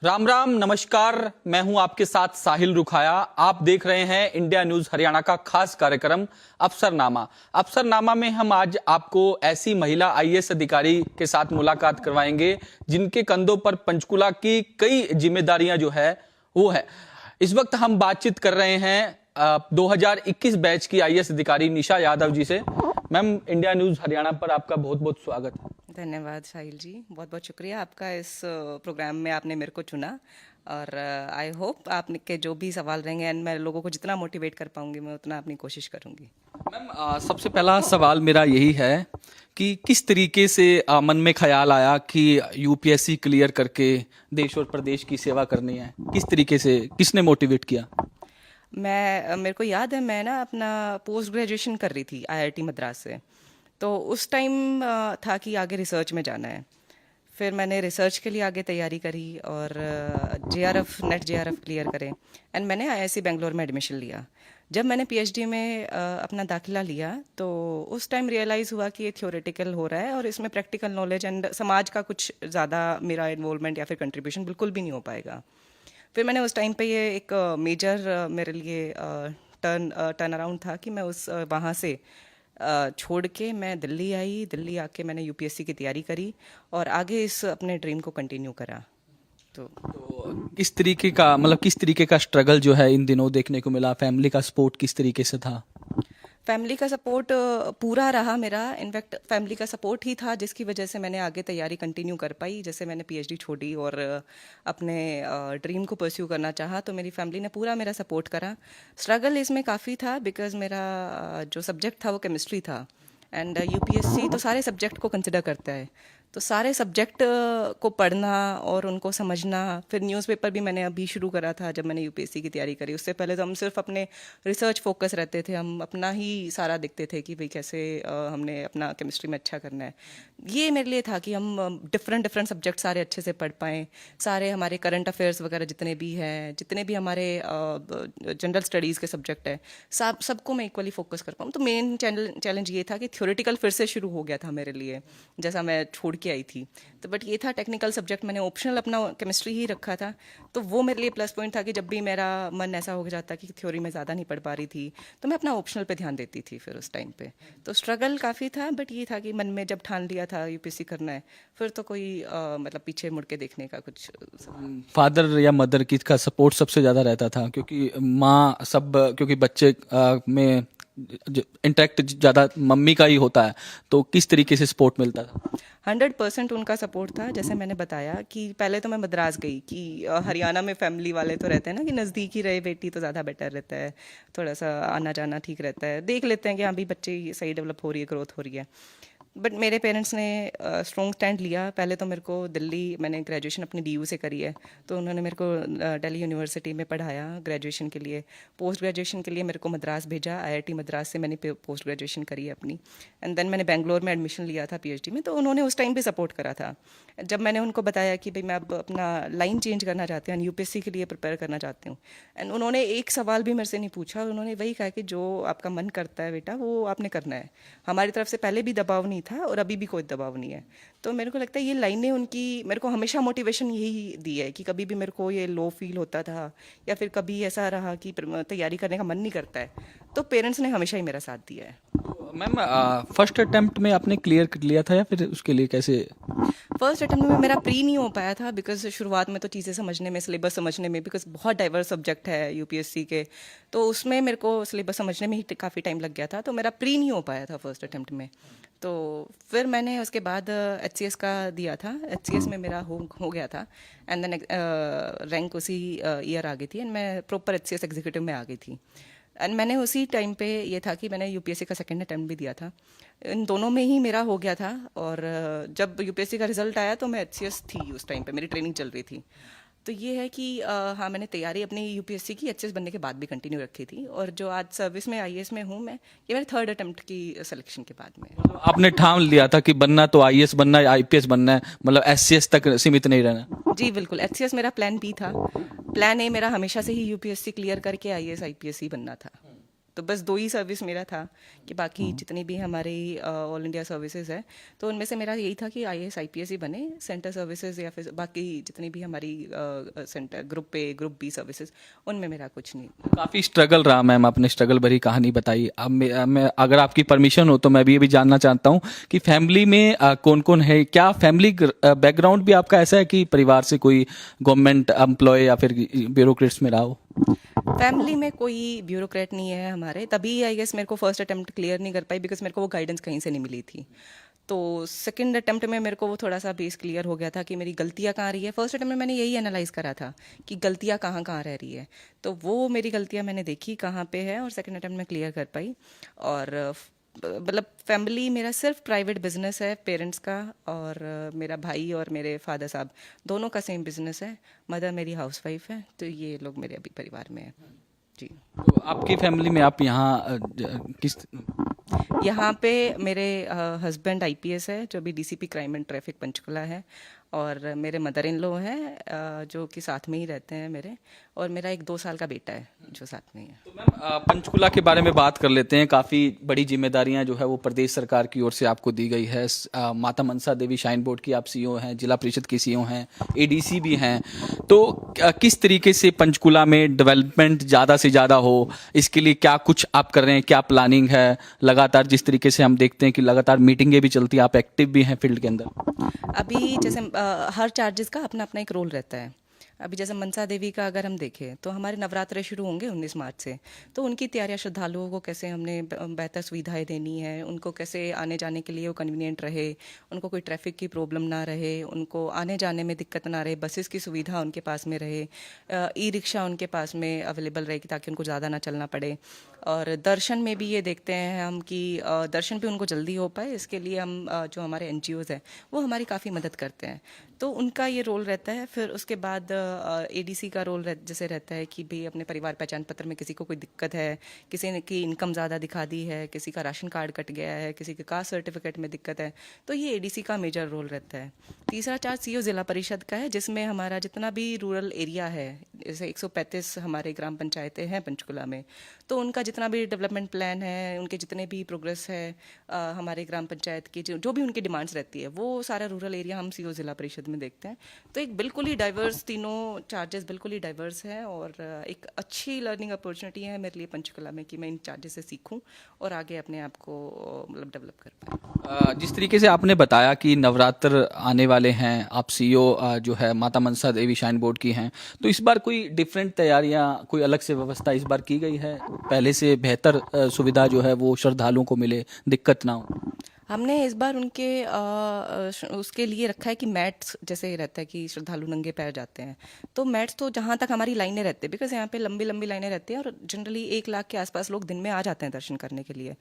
राम राम नमस्कार। मैं हूं आपके साथ साहिल रुखाया। आप देख रहे हैं इंडिया न्यूज हरियाणा का खास कार्यक्रम अफसरनामा। अफसरनामा में हम आज आपको ऐसी महिला आईएएस अधिकारी के साथ मुलाकात करवाएंगे जिनके कंधों पर पंचकुला की कई जिम्मेदारियां जो है वो है। इस वक्त हम बातचीत कर रहे हैं 2021 बैच की आईएएस अधिकारी निशा यादव जी से। मैम, इंडिया न्यूज हरियाणा पर आपका बहुत बहुत स्वागत है। धन्यवाद साहिल जी, बहुत बहुत शुक्रिया आपका। इस प्रोग्राम में आपने मेरे को चुना और आई होप आपके जो भी सवाल रहेंगे एंड मैं लोगों को जितना मोटिवेट कर पाऊंगी मैं उतना अपनी कोशिश करूंगी। मैम, सबसे पहला सवाल मेरा यही है कि किस तरीके से मन में ख्याल आया कि यूपीएससी क्लियर करके देश और प्रदेश की सेवा करनी है? किस तरीके से, किसने मोटिवेट किया? मेरे को याद है, मैं ना अपना पोस्ट ग्रेजुएशन कर रही थी आईआईटी मद्रास से। तो उस टाइम था कि आगे रिसर्च में जाना है। फिर मैंने रिसर्च के लिए आगे तैयारी करी और जेआरएफ नेट जेआरएफ क्लियर करे एंड मैंने आईआईसी बेंगलोर में एडमिशन लिया। जब मैंने पीएचडी में अपना दाखिला लिया तो उस टाइम रियलाइज़ हुआ कि ये थ्योरेटिकल हो रहा है और इसमें प्रैक्टिकल नॉलेज एंड समाज का कुछ ज़्यादा मेरा इन्वॉल्वमेंट या फिर कंट्रीब्यूशन बिल्कुल भी नहीं हो पाएगा। फिर मैंने उस टाइम पे ये एक मेजर मेरे लिए टर्न अराउंड था कि मैं उस वहाँ से छोड़ के मैं दिल्ली आई। दिल्ली आके मैंने यूपीएससी की तैयारी करी और आगे इस अपने ड्रीम को कंटिन्यू करा। तो किस तरीके का, मतलब किस तरीके का स्ट्रगल जो है इन दिनों देखने को मिला? फैमिली का सपोर्ट किस तरीके से था? फैमिली का सपोर्ट पूरा रहा मेरा। इनफैक्ट फैमिली का सपोर्ट ही था जिसकी वजह से मैंने आगे तैयारी कंटिन्यू कर पाई। जैसे मैंने पीएचडी छोड़ी और अपने ड्रीम को परस्यू करना चाहा तो मेरी फैमिली ने पूरा मेरा सपोर्ट करा। स्ट्रगल इसमें काफ़ी था बिकॉज मेरा जो सब्जेक्ट था वो केमिस्ट्री था एंड यूपीएससी तो सारे सब्जेक्ट को कंसिडर करता है। तो सारे सब्जेक्ट को पढ़ना और उनको समझना। फिर न्यूज़पेपर भी मैंने अभी शुरू करा था जब मैंने यूपीएससी की तैयारी करी। उससे पहले तो हम सिर्फ अपने रिसर्च फोकस रहते थे, हम अपना ही सारा देखते थे कि भाई कैसे हमने अपना केमिस्ट्री में अच्छा करना है। ये मेरे लिए था कि हम डिफरेंट डिफरेंट सब्जेक्ट सारे अच्छे से पढ़ पाएँ। सारे हमारे करंट अफेयर्स वगैरह जितने भी हैं, जितने भी हमारे जनरल स्टडीज़ के सब्जेक्ट हैं, सबको मैं इक्वली फोकस कर पाऊँ। तो मेन चैलेंज ये था कि थ्योरेटिकल फिर से शुरू हो गया था मेरे लिए जैसा मैं छोड़ के आई थी। तो बट ये था टेक्निकल सब्जेक्ट, मैंने ऑप्शनल अपना केमिस्ट्री ही रखा था। तो वो मेरे लिए प्लस पॉइंट था कि जब भी मेरा मन ऐसा हो जाता कि थ्योरी में ज़्यादा नहीं पढ़ पा रही थी तो मैं अपना ऑप्शनल पे ध्यान देती थी फिर उस टाइम पे। तो स्ट्रगल काफ़ी था बट ये था कि मन में जब ठान लिया था यूपीएससी करना है फिर तो कोई मतलब पीछे मुड़ के देखने का कुछ। फादर या मदर की का सपोर्ट सबसे ज़्यादा रहता था क्योंकि माँ सब, क्योंकि बच्चे में इंटरेक्ट ज़्यादा मम्मी का ही होता है, तो किस तरीके से सपोर्ट मिलता था? 100% उनका सपोर्ट था। जैसे मैंने बताया कि पहले तो मैं मद्रास गई कि हरियाणा में फैमिली वाले तो रहते हैं ना कि नज़दीक ही रहे बेटी तो ज़्यादा बेटर रहता है, थोड़ा सा आना जाना ठीक रहता है, देख लेते हैं कि हाँ भी बच्चे सही डेवलप हो रही है, ग्रोथ हो रही है। बट मेरे पेरेंट्स ने स्ट्रॉन्ग स्टैंड लिया। पहले तो मेरे को दिल्ली, मैंने ग्रेजुएशन अपनी डीयू से करी है, तो उन्होंने मेरे को दिल्ली यूनिवर्सिटी में पढ़ाया ग्रेजुएशन के लिए। पोस्ट ग्रेजुएशन के लिए मेरे को मद्रास भेजा, आईआईटी मद्रास से मैंने पोस्ट ग्रेजुएशन करी है अपनी। एंड देन मैंने बेंगलोर में एडमिशन लिया था पीएचडी में, तो उन्होंने उस टाइम भी सपोर्ट करा था। जब मैंने उनको बताया कि भाई मैं अब अपना लाइन चेंज करना चाहती हूँ, यूपीएससी के लिए प्रिपेयर करना चाहती हूँ, एंड उन्होंने एक सवाल भी मेरे से नहीं पूछा। उन्होंने वही कहा कि जो आपका मन करता है बेटा वो आपने करना है। हमारी तरफ से पहले भी दबाव नहीं था और अभी भी कोई दबाव नहीं है। तो मेरे को लगता है ये लाइनें उनकी मेरे को हमेशा मोटिवेशन यही दी है कि कभी भी मेरे को ये लो फील होता था या फिर कभी ऐसा रहा कि तैयारी करने का मन नहीं करता है, तो पेरेंट्स ने हमेशा ही मेरा साथ दिया है। मैम, फर्स्ट अटेम्प्ट में आपने क्लियर कर लिया था या फिर उसके लिए कैसे? फर्स्ट अटेम्प्ट में मेरा प्री नहीं हो पाया था बिकॉज शुरुआत में तो चीज़ें समझने में, सिलेबस समझने में, बिकॉज बहुत डाइवर्स सब्जेक्ट है यूपीएससी के, तो उसमें मेरे को सिलेबस समझने में ही काफ़ी टाइम लग गया था। तो मेरा प्री नहीं हो पाया था फर्स्ट अटेम्प्ट में। तो फिर मैंने उसके बाद एचसीएस का दिया था। एचसीएस में मेरा हो गया था एंड देन रैंक उसी ईयर आ गई थी एंड मैं प्रॉपर एचसीएस एग्जीक्यूटिव में आ गई थी। एंड मैंने उसी टाइम पे ये था कि मैंने यूपीएससी का सेकंड अटेम्प्ट भी दिया था। इन दोनों में ही मेरा हो गया था और जब यूपीएससी का रिजल्ट आया तो मैं एचसीएस थी उस टाइम पे, मेरी ट्रेनिंग चल रही थी। तो ये है कि हाँ, मैंने तैयारी अपनी यूपीएससी की एचसीएस बनने के बाद भी कंटिन्यू रखी थी और जो आज सर्विस में आईएएस में हूँ मैं, ये मेरे थर्ड अटेम्प्ट की सिलेक्शन के बाद में। मतलब आपने ठान लिया था कि बनना तो आईएएस बनना है, आईपीएस बनना है, मतलब एससीएस तक सीमित नहीं रहना? जी बिल्कुल, एचसीएस मेरा प्लान बी था। प्लान ए मेरा हमेशा से ही यूपीएससी क्लियर करके आईएएस आईपीएस ही बनना था। तो बस 2 ही सर्विस मेरा था कि बाकी जितनी भी हमारी ऑल इंडिया सर्विसेज है तो उनमें से मेरा यही था कि IAS IPS ही बने, सेंटर सर्विसेज या फिर बाकी जितनी भी हमारी centre group A group B services उनमें मेरा कुछ नहीं। काफ़ी स्ट्रगल रहा मैम, आपने स्ट्रगल भरी कहानी बताई। अब मैं अगर आपकी परमिशन हो तो मैं भी ये भी जानना चाहता हूँ कि फैमिली में कौन कौन है, क्या फैमिली बैकग्राउंड भी आपका ऐसा है कि परिवार से कोई गवर्नमेंट एम्प्लॉय या फिर ब्यूरोक्रेट्स में रहा हो? फैमिली में कोई ब्यूरोक्रेट नहीं है हमारे, तभी आई गेस मेरे को फर्स्ट अटेम्प्ट क्लियर नहीं कर पाई बिकॉज मेरे को वो गाइडेंस कहीं से नहीं मिली थी। तो सेकंड अटेम्प्ट में मेरे को वो थोड़ा सा बेस क्लियर हो गया था कि मेरी गलतियाँ कहाँ रही है। फर्स्ट अटेम्प्ट में मैंने यही एनालाइज करा था कि गलतियाँ कहाँ कहाँ रह रही है, तो वो मेरी गलतियाँ मैंने देखी कहाँ पे है और सेकंड अटेम्प्ट में क्लियर कर पाई। और मतलब फैमिली मेरा सिर्फ प्राइवेट बिजनेस है पेरेंट्स का, और मेरा भाई और मेरे फादर साहब दोनों का सेम बिजनेस है। मदर मेरी हाउसवाइफ है, तो ये लोग मेरे अभी परिवार में हैं जी। तो आपकी फैमिली में आप यहाँ किस? यहाँ पे मेरे हस्बैंड IPS है जो अभी DCP crime and traffic Panchkula है, और मेरे मदर इन लॉ हैं जो कि साथ में ही रहते हैं मेरे, और मेरा एक 2 साल का बेटा है जो साथ में ही है। तो मैम पंचकुला के बारे में बात कर लेते हैं। काफ़ी बड़ी जिम्मेदारियां जो है वो प्रदेश सरकार की ओर से आपको दी गई है। माता मनसा देवी श्राइन बोर्ड की आप CEO हैं, जिला परिषद की CEO हैं, ADC भी हैं। तो किस तरीके से पंचकुला में डेवलपमेंट ज़्यादा से ज़्यादा हो, इसके लिए क्या कुछ आप कर रहे हैं, क्या प्लानिंग है? लगातार जिस तरीके से हम देखते हैं कि लगातार मीटिंगें भी चलती हैं, आप एक्टिव भी हैं फील्ड के अंदर। अभी जैसे हर चार्जेस का अपना अपना एक रोल रहता है। अभी जैसे मनसा देवी का अगर हम देखें तो हमारे नवरात्रे शुरू होंगे 19 मार्च से, तो उनकी तैयारियां श्रद्धालुओं को कैसे हमने बेहतर सुविधाएं देनी है, उनको कैसे आने जाने के लिए वो कन्वीनियंट रहे, उनको कोई ट्रैफिक की प्रॉब्लम ना रहे, उनको आने जाने में दिक्कत ना रहे, बसेस की सुविधा उनके पास में रहे, ई-रिक्शा उनके पास में अवेलेबल रहेगी ताकि उनको ज़्यादा ना चलना पड़े। और दर्शन में भी ये देखते हैं हम कि दर्शन भी उनको जल्दी हो पाए, इसके लिए हम जो हमारे NGOs हैं वो हमारी काफ़ी मदद करते हैं, तो उनका ये रोल रहता है। फिर उसके बाद ADC का रोल जैसे रहता है कि भाई अपने परिवार पहचान पत्र में किसी को कोई दिक्कत है, किसी ने की इनकम ज़्यादा दिखा दी है, किसी का राशन कार्ड कट गया है, किसी के कास्ट सर्टिफिकेट में दिक्कत है, तो ये ADC का मेजर रोल रहता है। तीसरा चार्ज CO जिला परिषद का है, जिसमें हमारा जितना भी रूरल एरिया है, जैसे 135 हमारे ग्राम पंचायतें हैं पंचकुला में, तो उनका जितना भी डेवलपमेंट प्लान है, उनके जितने भी प्रोग्रेस है, हमारे ग्राम पंचायत की जो भी उनकी डिमांड्स रहती है, वो सारा रूरल एरिया हम CO जिला परिषद में देखते हैं। तो एक बिल्कुल ही डाइवर्स, तीनों चार्जेस बिल्कुल ही डाइवर्स हैं, और एक अच्छी लर्निंग अपॉर्चुनिटी है मेरे लिए पंचकुला में कि मैं इन चार्जेस से सीखूं और आगे अपने आप को मतलब डेवलप कर पाऊँ। जिस तरीके से आपने बताया कि नवरात्र आने वाले हैं, आप CEO जो है माता मनसा देवी श्राइन बोर्ड की हैं, तो इस बार कोई डिफरेंट तैयारियां, कोई अलग से व्यवस्था इस बार की गई है, पहले से बेहतर सुविधा जो है वो श्रद्धालुओं को मिले, दिक्कत ना हो? हमने इस बार उनके उसके लिए रखा है कि मैट्स, जैसे रहता है कि श्रद्धालु नंगे पैर जाते हैं, तो मैट्स तो जहाँ तक हमारी लाइनें रहती है, बिकॉज यहाँ पे लंबी लंबी लाइनें रहती हैं और जनरली 1 लाख के आसपास लोग दिन में आ जाते हैं दर्शन करने के लिए,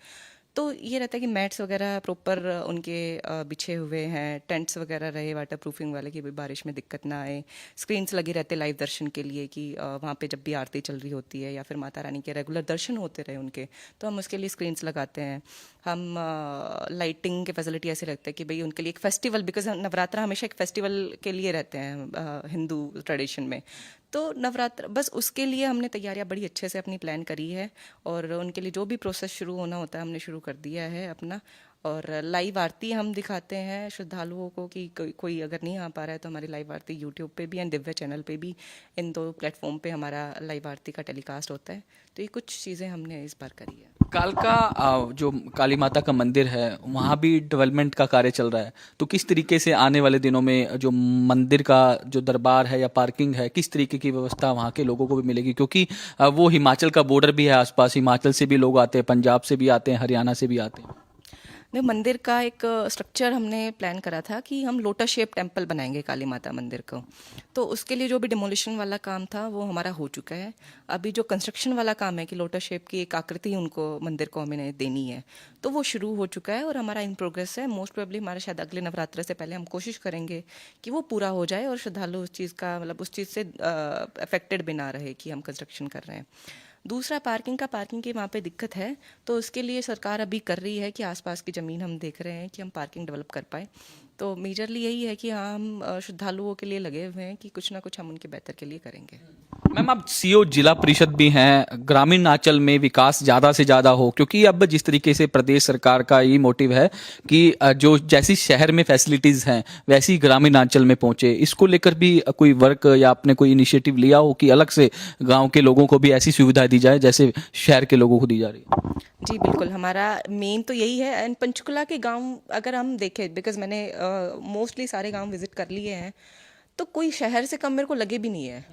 तो ये रहता है कि मैट्स वगैरह प्रॉपर उनके बिछे हुए हैं, टेंट्स वगैरह रहे वाटर प्रूफिंग वाले कि बारिश में दिक्कत ना आए, स्क्रीन्स लगे रहते लाइव दर्शन के लिए कि वहाँ पे जब भी आरती चल रही होती है या फिर माता रानी के रेगुलर दर्शन होते रहे उनके, तो हम उसके लिए स्क्रीन्स लगाते हैं। हम लाइटिंग के फैसिलिटी ऐसे रखते हैं कि भाई उनके लिए एक फेस्टिवल, बिकॉज नवरात्र हमेशा एक फेस्टिवल के लिए रहते हैं हिंदू ट्रेडिशन में, तो नवरात्र बस उसके लिए हमने तैयारियां बड़ी अच्छे से अपनी प्लान करी है, और उनके लिए जो भी प्रोसेस शुरू होना होता है हमने शुरू कर दिया है अपना। और लाइव आरती हम दिखाते हैं श्रद्धालुओं को कि कोई अगर नहीं आ पा रहा है तो हमारी लाइव आरती यूट्यूब पे भी एंड दिव्य चैनल पे भी, इन 2 प्लेटफॉर्म पे हमारा लाइव आरती का टेलीकास्ट होता है। तो ये कुछ चीज़ें हमने इस बार करी है। कालका जो काली माता का मंदिर है वहाँ भी डेवलपमेंट का कार्य चल रहा है, तो किस तरीके से आने वाले दिनों में जो मंदिर का जो दरबार है या पार्किंग है, किस तरीके की व्यवस्था वहाँ के लोगों को भी मिलेगी? क्योंकि वो हिमाचल का बॉर्डर भी है आसपास, हिमाचल से भी लोग आते हैं, पंजाब से भी आते हैं, हरियाणा से भी आते हैं। मंदिर का एक स्ट्रक्चर हमने प्लान करा था कि हम लोटस शेप टेम्पल बनाएंगे काली माता मंदिर को, तो उसके लिए जो भी डिमोलिशन वाला काम था वो हमारा हो चुका है। अभी जो कंस्ट्रक्शन वाला काम है कि लोटस शेप की एक आकृति उनको मंदिर को हमें देनी है, तो वो शुरू हो चुका है और हमारा इन प्रोग्रेस है। मोस्ट प्रोबेबली हमारे शायद अगले नवरात्र से पहले हम कोशिश करेंगे कि वो पूरा हो जाए और श्रद्धालु उस चीज़ का मतलब उस चीज़ से अफेक्टेड भी ना रहे कि हम कंस्ट्रक्शन कर रहे हैं। दूसरा पार्किंग की वहाँ पे दिक्कत है, तो उसके लिए सरकार अभी कर रही है कि आसपास की ज़मीन हम देख रहे हैं कि हम पार्किंग डेवलप कर पाए। तो मेजरली यही है कि हाँ, हम श्रद्धालुओं के लिए लगे हुए हैं कि कुछ ना कुछ हम उनके बेहतर के लिए करेंगे। मैम आप सीईओ जिला परिषद भी हैं, ग्रामीण अंचल में विकास ज़्यादा से ज़्यादा हो, क्योंकि अब जिस तरीके से प्रदेश सरकार का ये मोटिव है कि जो जैसी शहर में फैसिलिटीज़ हैं वैसी ग्रामीण अंचल में पहुंचे, इसको लेकर भी कोई वर्क या आपने कोई इनिशिएटिव लिया हो कि अलग से गांव के लोगों को भी ऐसी सुविधा दी जाए जैसे शहर के लोगों को दी जा रही है? जी बिल्कुल, हमारा मेन तो यही है। एंड पंचकुला के गांव अगर हम देखें, बिकॉज मैंने मोस्टली सारे गांव विजिट कर लिए हैं, तो कोई शहर से कम मेरे को लगे भी नहीं है।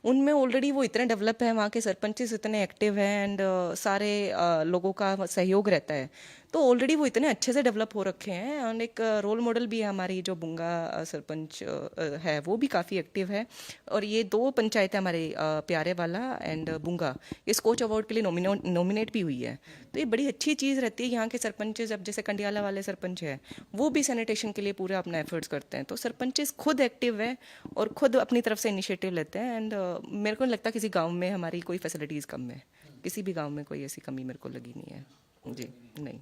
उनमें ऑलरेडी वो इतने डेवलप है, वहाँ के सरपंचेस इतने एक्टिव हैं, एंड सारे लोगों का सहयोग रहता है, तो ऑलरेडी वो इतने अच्छे से डेवलप हो रखे हैं। और एक रोल मॉडल भी है हमारी जो बुंगा सरपंच है, वो भी काफ़ी एक्टिव है। और ये दो पंचायतें हमारे प्यारे वाला एंड बुंगा इस कोच अवार्ड के लिए नॉमिनेट भी हुई है। तो ये बड़ी अच्छी चीज़ रहती है। यहाँ के सरपंचेस, अब जैसे कंडियाला वाले सरपंच है, वो भी सैनिटेशन के लिए पूरा अपना एफर्ट्स करते हैं। तो सरपंचेस खुद एक्टिव है और खुद अपनी तरफ से इनिशिएटिव लेते हैं। एंड मेरे को नहीं लगता किसी गांव में हमारी कोई फैसिलिटीज़ कम है, किसी भी गांव में कोई ऐसी कमी मेरे को लगी नहीं है। जी नहीं।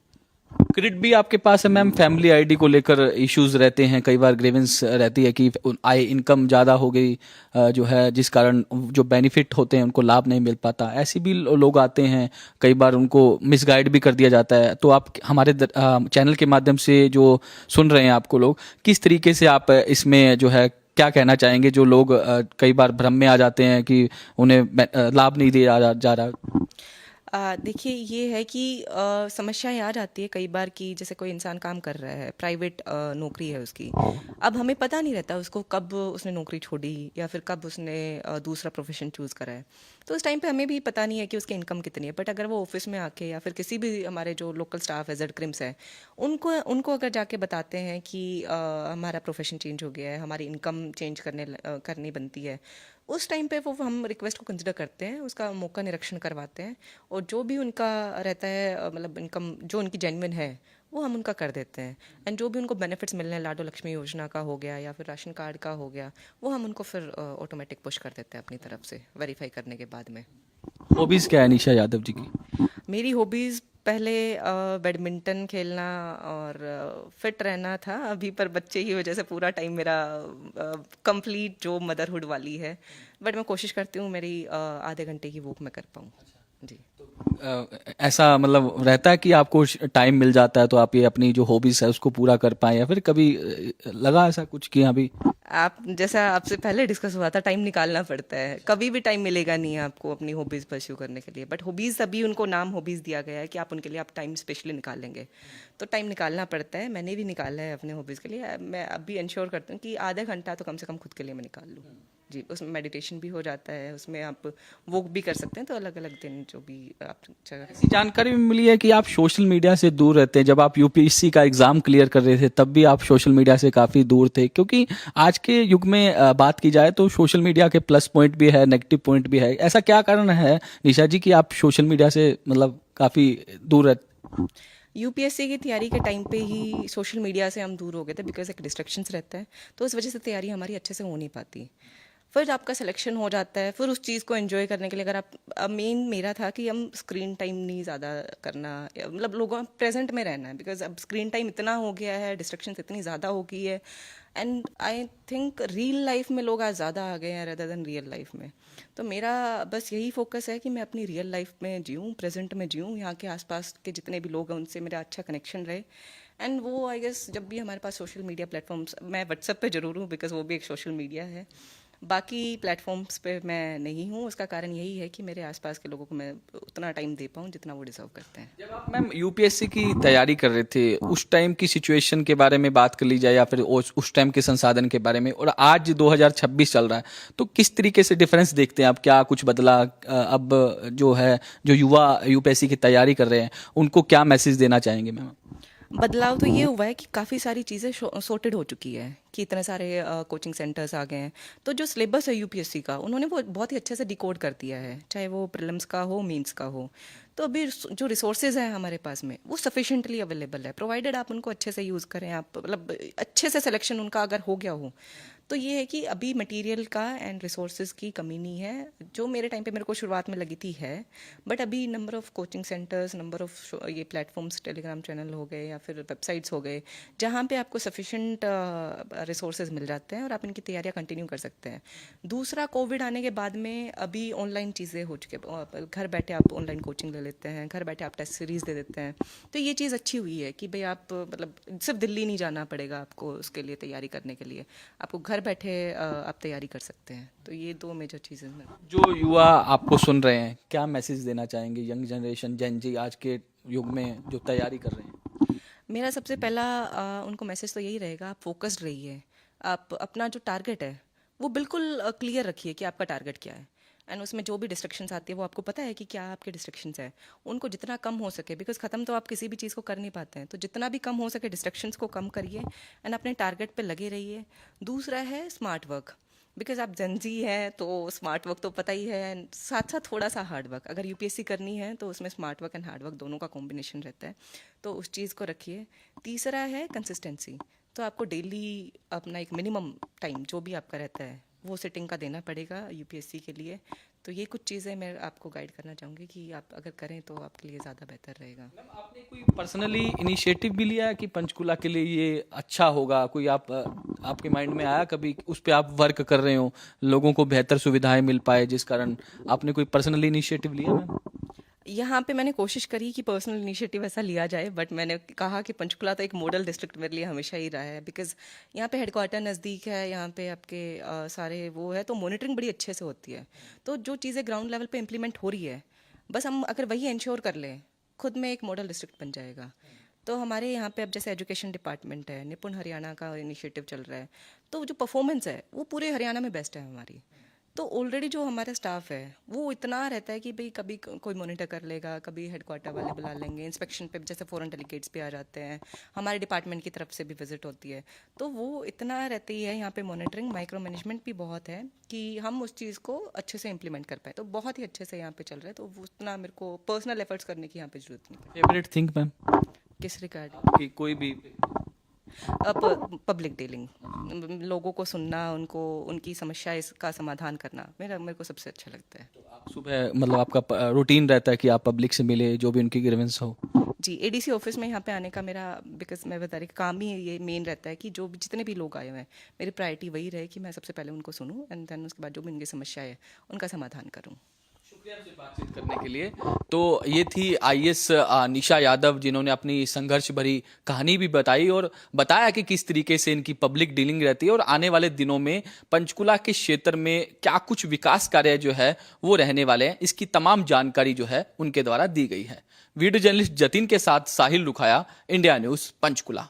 क्रेडिट भी आपके पास है मैम, फैमिली आईडी को लेकर इश्यूज रहते हैं, कई बार ग्रीवेंस रहती है कि आय इनकम ज़्यादा हो गई जो है, जिस कारण जो बेनिफिट होते हैं उनको लाभ नहीं मिल पाता, ऐसे भी लोग आते हैं, कई बार उनको मिसगाइड भी कर दिया जाता है। तो आप हमारे चैनल के माध्यम से जो सुन रहे हैं आपको लोग, किस तरीके से आप इसमें जो है क्या कहना चाहेंगे, जो लोग कई बार भ्रम में आ जाते हैं कि उन्हें लाभ नहीं दिया जा रहा? देखिए, ये है कि समस्याएं आ जाती है कई बार कि जैसे कोई इंसान काम कर रहा है, प्राइवेट नौकरी है उसकी, अब हमें पता नहीं रहता उसको कब उसने नौकरी छोड़ी या फिर कब उसने दूसरा प्रोफेशन चूज़ करा है। तो उस टाइम पे हमें भी पता नहीं है कि उसकी इनकम कितनी है। बट अगर वो ऑफिस में आके या फिर किसी भी हमारे जो लोकल स्टाफ है, जेड क्रिम्स है, उनको उनको अगर जाके बताते हैं कि हमारा प्रोफेशन चेंज हो गया है, हमारी इनकम चेंज करनी बनती है, उस टाइम पे वो हम रिक्वेस्ट को कंसिडर करते हैं, उसका मौका निरीक्षण करवाते हैं, और जो भी उनका रहता है मतलब इनकम जो उनकी जेन्युइन है वो हम उनका कर देते हैं। एंड जो भी उनको बेनिफिट्स मिलने हैं, लाडो लक्ष्मी योजना का हो गया या फिर राशन कार्ड का हो गया, वो हम उनको फिर ऑटोमेटिक पुश कर देते हैं अपनी तरफ से वेरीफाई करने के बाद में। हॉबीज क्या है निशा यादव जी की? मेरी हॉबीज़ पहले बैडमिंटन खेलना और फिट रहना था, अभी पर बच्चे की वजह से पूरा टाइम मेरा कंप्लीट जो मदरहुड वाली है। बट मैं कोशिश करती हूँ मेरी आधे घंटे की वॉक मैं कर पाऊँ। जी। ऐसा मतलब रहता है कि आपको टाइम मिल जाता है तो आप ये अपनी जो हॉबीज है उसको पूरा कर पाए, या फिर कभी लगा ऐसा कुछ कि अभी आप जैसा आपसे पहले डिस्कस हुआ था, टाइम निकालना पड़ता है, कभी भी टाइम मिलेगा नहीं आपको अपनी हॉबीज़ परस्यू करने के लिए। बट हॉबीज़ अभी उनको नाम हॉबीज़ दिया गया है कि आप उनके लिए आप टाइम स्पेशली निकालेंगे, तो टाइम निकालना पड़ता है। मैंने भी निकाला है अपने हॉबीज़ के लिए। मैं अभी इंश्योर करती हूँ कि आधा घंटा तो कम से कम खुद के लिए मैं निकाल लूँ। जी, उसमें मेडिटेशन भी हो जाता है, उसमें आप वॉक भी कर सकते हैं। तो अलग अलग दिन जो भी आप जगह। ऐसी जानकारी भी मिली है कि आप सोशल मीडिया से दूर रहते हैं। जब आप यूपीएससी का एग्जाम क्लियर कर रहे थे तब भी आप सोशल मीडिया से काफ़ी दूर थे, क्योंकि आज के युग में बात की जाए तो सोशल मीडिया के प्लस पॉइंट भी है, नेगेटिव पॉइंट भी है। ऐसा क्या कारण है निशा जी कि आप सोशल मीडिया से मतलब काफ़ी दूर रहते? यूपीएससी की तैयारी के टाइम पे ही सोशल मीडिया से हम दूर हो गए थे, बिकॉज एक डिस्ट्रैक्शंस रहता है, तो उस वजह से तैयारी हमारी अच्छे से हो नहीं पाती। फिर आपका सिलेक्शन हो जाता है, फिर उस चीज़ को एंजॉय करने के लिए अगर आप मेन मेरा था कि हम स्क्रीन टाइम नहीं ज़्यादा करना, मतलब लोगों प्रेजेंट में रहना है, बिकॉज अब स्क्रीन टाइम इतना हो गया है, डिस्ट्रक्शंस इतनी ज़्यादा हो गई है। And I think real life में लोग आज ज़्यादा आ गए हैं रेदर देन रियल लाइफ में। तो मेरा बस यही फोकस है कि मैं अपनी रियल लाइफ में जीऊँ, प्रेजेंट में जीऊँ, यहाँ के आसपास के जितने भी लोग हैं उनसे मेरा अच्छा कनेक्शन रहे। एंड वो आई गेस जब भी हमारे पास सोशल मीडिया प्लेटफॉर्म्स, मैं व्हाट्सएप पे ज़रूर हूँ बिकॉज वो भी एक सोशल मीडिया है, बाकी प्लेटफॉर्म्स पे मैं नहीं हूँ। उसका कारण यही है कि मेरे आसपास के लोगों को मैं उतना टाइम दे पाऊँ जितना वो डिजर्व करते हैं। जब आप मैम यूपीएससी की तैयारी कर रहे थे, उस टाइम की सिचुएशन के बारे में बात कर ली जाए या फिर उस टाइम के संसाधन के बारे में, और आज 2026 चल रहा है, तो किस तरीके से डिफरेंस देखते हैं आप? क्या कुछ बदला? अब जो है जो युवा यूपीएससी की तैयारी कर रहे हैं उनको क्या मैसेज देना चाहेंगे मैम? बदलाव तो ये हुआ है कि काफ़ी सारी चीज़ें सॉर्टेड हो चुकी है, कि इतने सारे कोचिंग सेंटर्स आ गए हैं, तो जो सिलेबस है यूपीएससी का उन्होंने वो बहुत ही अच्छे से डिकोड कर दिया है, चाहे वो प्रीलिम्स का हो, मेंस का हो। तो अभी जो रिसोर्सेज हैं हमारे पास में वो सफिशेंटली अवेलेबल है, प्रोवाइडेड आप उनको अच्छे से यूज़ करें, आप मतलब अच्छे से सिलेक्शन उनका अगर हो गया हो तो ये है कि अभी मटेरियल का एंड रिसोर्सेज की कमी नहीं है, जो मेरे टाइम पे मेरे को शुरुआत में लगी थी है, बट अभी number of coaching centres, number of ये प्लेटफॉर्म्स, टेलीग्राम चैनल हो गए या फिर वेबसाइट्स हो गए, जहाँ पे आपको सफिशेंट रिसोर्सेज मिल जाते हैं और आप इनकी तैयारियाँ कंटिन्यू कर सकते हैं। दूसरा, कोविड आने के बाद में अभी ऑनलाइन चीज़ें हो चुके, घर बैठे आप ऑनलाइन कोचिंग ले लेते हैं, घर बैठे आप टेस्ट सीरीज़ दे देते हैं। तो ये चीज़ अच्छी हुई है कि भाई आप मतलब सिर्फ दिल्ली नहीं जाना पड़ेगा आपको उसके लिए तैयारी करने के लिए, आपको घर बैठे आप तैयारी कर सकते हैं। तो ये दो मेजर चीज़ें हैं। जो युवा आपको सुन रहे हैं, क्या मैसेज देना चाहेंगे यंग जनरेशन, जेन जी, आज के युग में जो तैयारी कर रहे हैं? मेरा सबसे पहला उनको मैसेज तो यही रहेगा, आप फोकस्ड रहिए, आप अपना जो टारगेट है वो बिल्कुल क्लियर रखिए कि आपका टारगेट क्या है, एंड उसमें जो भी डिस्ट्रक्शंस आती है वो आपको पता है कि क्या आपके डिस्ट्रक्शंस है, उनको जितना कम हो सके, बिकॉज ख़त्म तो आप किसी भी चीज़ को कर नहीं पाते हैं, तो जितना भी कम हो सके डिस्ट्रक्शंस को कम करिए एंड अपने टारगेट पे लगे रहिए। दूसरा है स्मार्ट वर्क, बिकॉज आप जनजी हैं तो स्मार्ट वर्क तो पता ही है, साथ साथ थोड़ा सा हार्ड वर्क, अगर यूपीएससी करनी है तो उसमें smart work and hard work दोनों का कॉम्बिनेशन रहता है, तो उस चीज़ को रखिए। तीसरा है कंसिस्टेंसी, तो आपको डेली अपना एक मिनिमम टाइम जो भी आपका रहता है वो सिटिंग का देना पड़ेगा यूपीएससी के लिए। तो ये कुछ चीज़ें मैं आपको गाइड करना चाहूँगी कि आप अगर करें तो आपके लिए ज़्यादा बेहतर रहेगा। मैम, आपने कोई पर्सनली इनिशिएटिव भी लिया है कि पंचकुला के लिए ये अच्छा होगा? कोई आपके माइंड में आया कभी उस पे आप वर्क कर रहे हो, लोगों को बेहतर सुविधाएं मिल पाए, जिस कारण आपने कोई पर्सनली इनिशिएटिव लिया मैम? यहाँ पे मैंने कोशिश करी कि पर्सनल इनिशिएटिव ऐसा लिया जाए, बट मैंने कहा कि पंचकुला तो एक मॉडल डिस्ट्रिक्ट मेरे लिए हमेशा ही रहा है, बिकॉज यहाँ पे हेडक्वार्टर नज़दीक है, यहाँ पे आपके सारे वो है, तो मॉनिटरिंग बड़ी अच्छे से होती है। तो जो चीज़ें ग्राउंड लेवल पे इम्प्लीमेंट हो रही है, बस हम अगर वही इंश्योर कर लें, खुद में एक मॉडल डिस्ट्रिक्ट बन जाएगा। तो हमारे यहाँ पे अब जैसे एजुकेशन डिपार्टमेंट है, निपुण हरियाणा का इनिशिएटिव चल रहा है, तो जो परफॉर्मेंस है वो पूरे हरियाणा में बेस्ट है हमारी। तो ऑलरेडी जो हमारा स्टाफ है वो इतना रहता है कि भाई कभी कोई मॉनिटर कर लेगा, कभी हेडक्वार्टर वाले बुला लेंगे, इंस्पेक्शन पे जैसे फॉरेन डेलीगेट्स भी आ जाते हैं, हमारे डिपार्टमेंट की तरफ से भी विजिट होती है, तो वो इतना रहती है यहाँ पे मॉनिटरिंग, माइक्रो मैनेजमेंट भी बहुत है कि हम उस चीज़ को अच्छे से इम्प्लीमेंट कर पाए। तो बहुत ही अच्छे से यहाँ पे चल रहा है, तो वो उतना मेरे को पर्सनल एफर्ट्स करने की यहाँ पे जरूरत नहीं। फेवरेट थिंग मैम किस रिगार्ड? कि कोई भी पब्लिक डीलिंग, लोगों को सुनना, उनको उनकी समस्या इसका समाधान करना मेरे को सबसे अच्छा लगता है। आप सुबह मतलब आपका रूटीन रहता है कि आप पब्लिक से मिले, जो भी उनकी ग्रीवेंस हो? जी, एडीसी ऑफिस में यहाँ पे आने का मेरा, बिकॉज मैं बता रही काम ही ये मेन रहता है कि जो भी जितने भी लोग आए हुए हैं, मेरी प्रायोरिटी वही रहे कि मैं सबसे पहले उनको सुनूं एंड देन उसके बाद जो भी उनकी समस्या है उनका समाधान करूं। शुक्रिया आपसे बातचीत करने के लिए। तो ये थी आईएएस निशा यादव, जिन्होंने अपनी संघर्ष भरी कहानी भी बताई और बताया कि किस तरीके से इनकी पब्लिक डीलिंग रहती है और आने वाले दिनों में पंचकुला के क्षेत्र में क्या कुछ विकास कार्य जो है वो रहने वाले हैं, इसकी तमाम जानकारी जो है उनके द्वारा दी गई है। वीडियो जर्नलिस्ट जतिन के साथ साहिल रुखाया, इंडिया न्यूज, पंचकुला।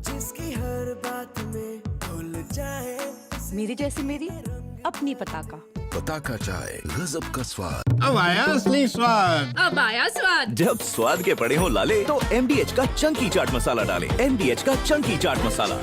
जिसकी हर बात में भूल जाए, मेरी जैसी मेरी अपनी पताका। पताका चाय, गजब का स्वाद। अब आया असली स्वाद। अब आया स्वाद। जब स्वाद के पड़े हो लाले तो MDH का चंकी चाट मसाला डालें। MDH का चंकी चाट मसाला।